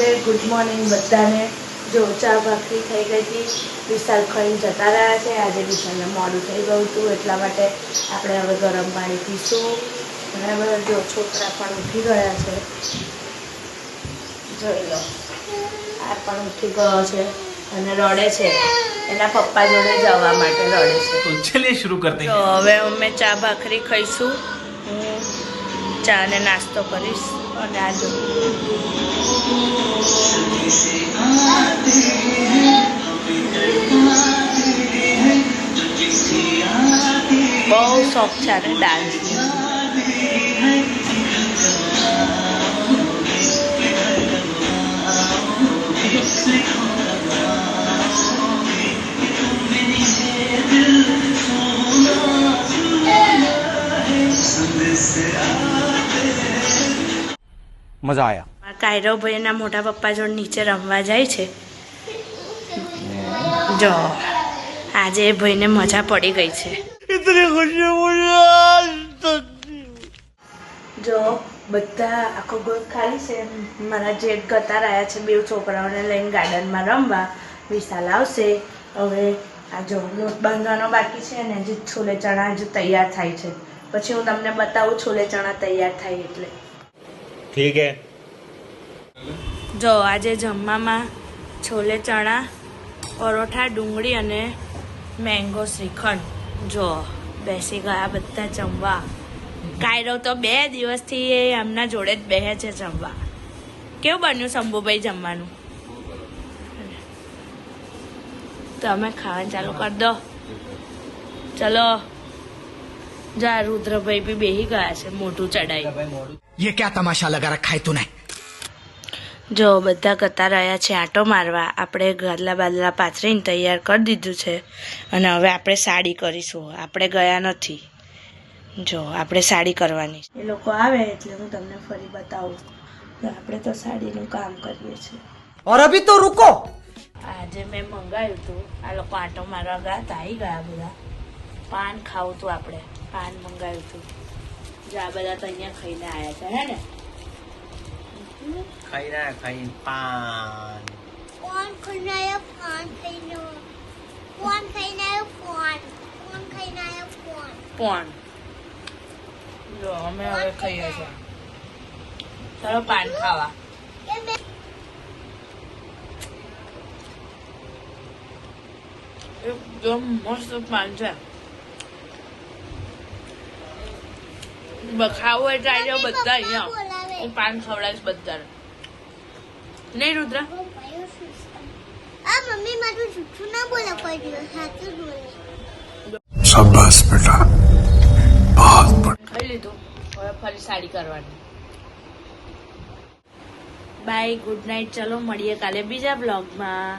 रात्रे good morning बधाने। जो चा भाखरी थई गई थी, विशाल खाई जता रहा है। आज विशाल मोडू थई गयुं हतुं એટલા માટે આપણે હવે ગરમ પાણી પીશું। બરાબર। જો છોકરા પણ ઉઠી ગયા છે, જોઈ લો આ પણ ઉઠી ગયો છે અને રડે છે, એના પપ્પા જોડે જવા માટે રડે છે। तो चलिए शुरू करते हैं। તો હવે અમે ચા ભાખરી ખાઈશું। હું ચા ને નાસ્તો કરીશ અને આ જો બહુ શોખ છે અને ડાન્સ। मजा आया। કાયરો ભાઈના મોટા પપ્પા જોડે નીચે રમવા જાય છે। જો આજે ભાઈને મજા પડી ગઈ છે। જો બધા આખો ગોળ ખાલી છે। મારા જેઠ ગતાર આવ્યા છે, બે છોકરાઓને લઈને ગાર્ડનમાં રમવા। વિશાલ આવશે હવે। આ જો લોટ બાંધવાનો બાકી છે ને, જે છોલે ચણા હજુ તૈયાર થાય છે, પછી હું તમને બતાવું છોલે ચણા તૈયાર થાય એટલે। ठीक है। જો આજે જમવામાં છોલે ચણા, પરોઠા, ડુંગળી અને મેંગો શ્રીખંડ। જો બેસી ગયા બધા જમવા। કાયરો તો 2 દિવસથી એમના જોડે જ બેસે છે જમવા। કેવું બન્યું શંભુભાઈ જમવાનું? તમે ખાવાનું ચાલુ કરી દો, ચલો। જા રુદ્રભાઈ બી બેસી ગયા છે મોઢું ચડાઈ। ये क्या तमाशा लगा रखा है तूने? જો બધા ગતા રહ્યા છે આંટો મારવા। આપણે ગાદલા બાદલા પાથરીને તૈયાર કરી દીધું છે અને હવે આપણે સાડી કરીશું। આપણે ગયા નથી, જો આપણે સાડી કરવાની। એ લોકો આવે એટલે હું તમને ફરી બતાવું। આપણે તો સાડીનું કામ કરીએ છીએ। और अभी तो रुको। આજે મેં મંગાવ્યું હતું, આ લોકો આંટો મારવા ગયા હતા, આવી ગયા બધા। પાન ખાવું હતું, આપણે પાન મંગાવ્યું હતું। જો આ બધા તો અહીંયા ખાઈને આવ્યા છે, હે ને? खाई ना खाई पान। कौन खाना पान खाइनो कौन खाइना पान कौन खाइना पान પણ જો અમે હવે ખાઈએ છીએ। ચાલો પાન ખાવા। ये मैं એકદમ મસ્ત પાન છે। ખાવું એટલે આવી જાઓ બધા અહીંયા। હું પાન ખવડાવીશ બધાને, નહીં રુદ્ર? आ मम्मी मारू झूठू ना बोला कोई दिवस साचું બોલે। शाबाश बेटा, बहुत बढ़िया। ખાઈ લીધું, હવે ફરી સાડી કરવાની। Bye, good night. ચલો મળીએ કાલે બીજા બ્લોગમાં।